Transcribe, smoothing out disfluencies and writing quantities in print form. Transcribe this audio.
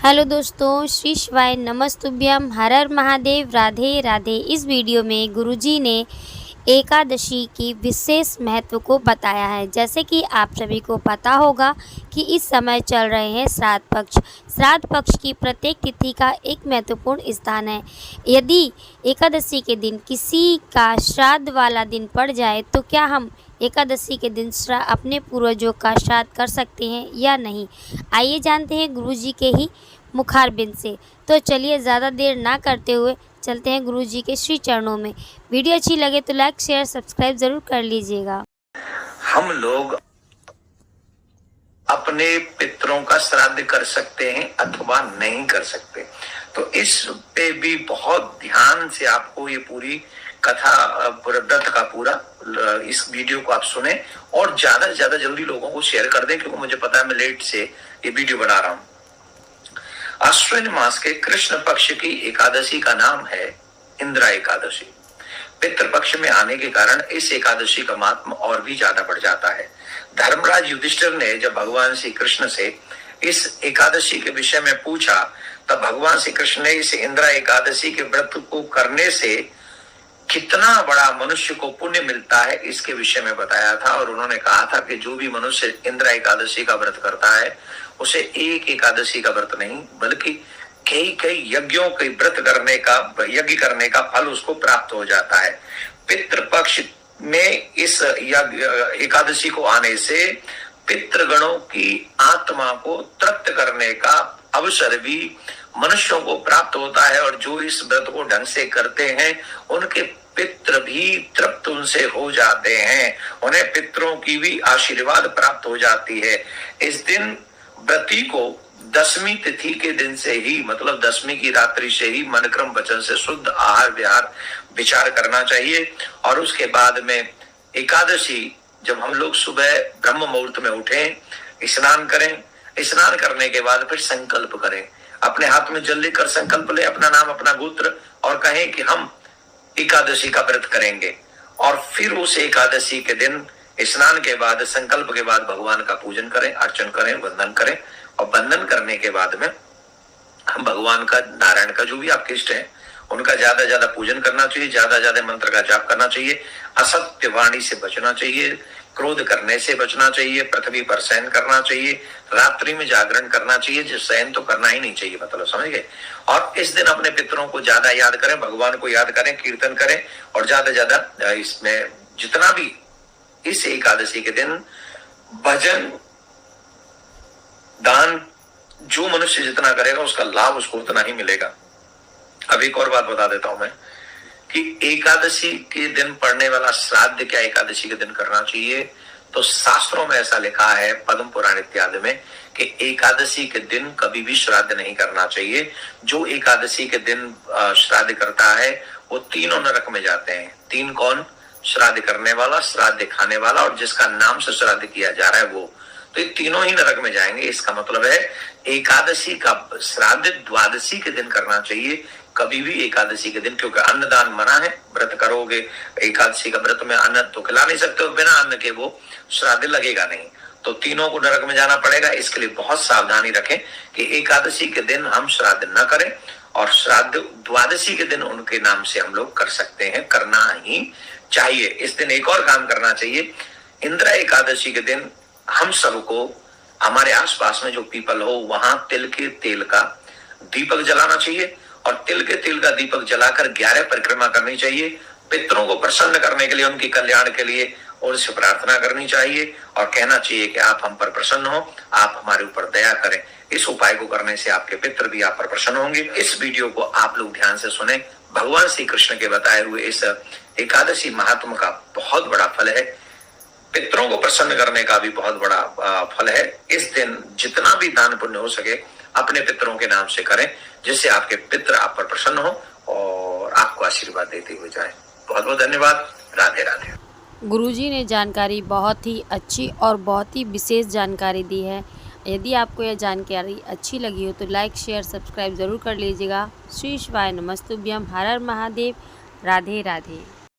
Hello दोस्तों, श्री शिवाय नमस्तुभ्यम, हर हर महादेव, राधे राधे। इस वीडियो में गुरुजी ने एकादशी की विशेष महत्व को बताया है। जैसे कि आप सभी को पता होगा कि इस समय चल रहे हैं श्राद्ध पक्ष। श्राद्ध पक्ष की प्रत्येक तिथि का एक महत्वपूर्ण स्थान है। यदि एकादशी के दिन किसी का श्राद्ध वाला दिन पड़ जाए तो क्या हम एकादशी के दिन अपने पूर्वजों का श्राद्ध कर सकते हैं या नहीं? आइए जानते हैं गुरुजी के ही मुखारबिंद से। तो चलिए ज़्यादा देर ना करते हुए चलते हैं गुरुजी के श्री चरणों में। वीडियो अच्छी लगे तो लाइक शेयर सब्सक्राइब जरूर कर लीजिएगा। हम लोग अपने पितरों का श्राद्ध कर सकते हैं अथवा नहीं कर सकते, तो इस पे भी बहुत ध्यान से आपको ये पूरी कथा व्रत का पूरा इस वीडियो को आप सुने और ज्यादा से ज्यादा जल्दी लोगों को शेयर कर दें, क्योंकि मुझे पता है मैं लेट से ये वीडियो बना रहा हूं। अश्विन मास के कृष्ण पक्ष की एकादशी का नाम है इंद्रा एकादशी। पितृ पक्ष में आने के कारण इस एकादशी का महात्म और भी ज्यादा बढ़ जाता है। धर्मराज युधिष्ठिर ने जब भगवान श्री कृष्ण से इस एकादशी के विषय में पूछा, तब भगवान श्री कृष्ण ने इस इंद्रा एकादशी के व्रत को करने से कितना बड़ा मनुष्य को पुण्य मिलता है इसके विषय में बताया था। और उन्होंने कहा था कि जो भी मनुष्य इंद्रा एकादशी का व्रत करता है उसे एक एकादशी का व्रत नहीं बल्कि कई यज्ञों के व्रत करने का यज्ञ करने का फल उसको प्राप्त हो जाता है। पितृपक्ष में इस एकादशी को आने से पितृगणों की आत्मा को तृप्त करने का अवसर भी मनुष्यों को प्राप्त होता है, और जो इस व्रत को ढंग से करते हैं उनके पितृ भी तृप्त उनसे हो जाते हैं, उन्हें पितरों की भी आशीर्वाद प्राप्त हो जाती है। इस दिन व्रती को दसवीं तिथि के दिन से ही, मतलब दसवीं की रात्रि से ही मनक्रम वचन से शुद्ध आहार विहार विचार करना चाहिए। और उसके बाद में एकादशी जब हम लोग सुबह ब्रह्म मुहूर्त में उठें, स्नान करें, स्नान करने के बाद फिर संकल्प करें, अपने हाथ में जल लेकर संकल्प ले, अपना नाम अपना गोत्र, और कहें कि हम एकादशी का व्रत करेंगे। और फिर उस एकादशी के दिन स्नान के बाद संकल्प के बाद भगवान का पूजन करें, अर्चन करें, वंदन करें। और वंदन करने के बाद में हम भगवान का, नारायण का जो भी आपके इष्ट है उनका ज्यादा ज्यादा पूजन करना चाहिए, ज्यादा ज्यादा मंत्र का जाप करना चाहिए, असत्य वाणी से बचना चाहिए, क्रोध करने से बचना चाहिए, पृथ्वी पर शयन करना चाहिए, रात्रि में जागरण करना चाहिए, जो शयन तो करना ही नहीं चाहिए, मतलब समझ गए। और इस दिन अपने पितरों को ज्यादा याद करें, भगवान को याद करें, कीर्तन करें, और ज्यादा ज्यादा इसमें जितना भी इस एकादशी के दिन भजन दान जो मनुष्य जितना करेगा उसका लाभ उसको उतना ही मिलेगा। अब एक और बात बता देता हूं मैं कि एकादशी के दिन पड़ने वाला श्राद्ध क्या एकादशी के दिन करना चाहिए। तो शास्त्रों में ऐसा लिखा है, पद्म पुराण इत्यादि में, कि एकादशी के दिन कभी भी श्राद्ध नहीं करना चाहिए। जो एकादशी के दिन श्राद्ध करता है वो तीनों नरक में जाते हैं। तीन कौन? श्राद्ध करने वाला, श्राद्ध खाने वाला, और जिसका नाम से श्राद्ध किया जा रहा है वो, तो ये तीनों ही नरक में जाएंगे। इसका मतलब है एकादशी का श्राद्ध द्वादशी के दिन करना चाहिए, कभी भी एकादशी के दिन, क्योंकि अन्नदान मना है। व्रत करोगे एकादशी का व्रत में अन्न तो खिला नहीं सकते हो, बिना अन्न के वो श्राद्ध लगेगा नहीं, तो तीनों को नरक में जाना पड़ेगा। इसके लिए बहुत सावधानी रखें कि एकादशी के दिन हम श्राद्ध न करें, और श्राद्ध द्वादशी के दिन उनके नाम से हम लोग कर सकते हैं, करना ही चाहिए। इस दिन एक और काम करना चाहिए, इंद्रा एकादशी के दिन हम सबको हमारे आसपास में जो पीपल हो वहां तिल के तेल का दीपक जलाना चाहिए, और तिल के तेल का दीपक जलाकर 11 परिक्रमा करनी चाहिए। पितरों को प्रसन्न करने के लिए, उनके कल्याण के लिए उनसे प्रार्थना करनी चाहिए, और कहना चाहिए कि आप हम पर प्रसन्न हो, आप हमारे ऊपर दया करें। इस उपाय को करने से आपके पितर भी आप पर प्रसन्न होंगे। इस वीडियो को आप लोग ध्यान से सुने। भगवान श्री कृष्ण के बताए हुए इस एकादशी महात्मा का बहुत बड़ा फल है, पितरों को प्रसन्न करने का भी बहुत बड़ा फल है। इस दिन जितना भी दान पुण्य हो सके अपने पितरों के नाम से करें, जिससे आपके पितर आप पर प्रसन्न हो और आपको आशीर्वाद देते हुए जाए। बहुत बहुत धन्यवाद। राधे राधे। गुरुजी ने जानकारी बहुत ही अच्छी और बहुत ही विशेष जानकारी दी है। यदि आपको यह जानकारी अच्छी लगी हो तो लाइक शेयर सब्सक्राइब ज़रूर कर लीजिएगा। श्री शिवाय नमस्तुभ्यम, हर हर महादेव, राधे राधे।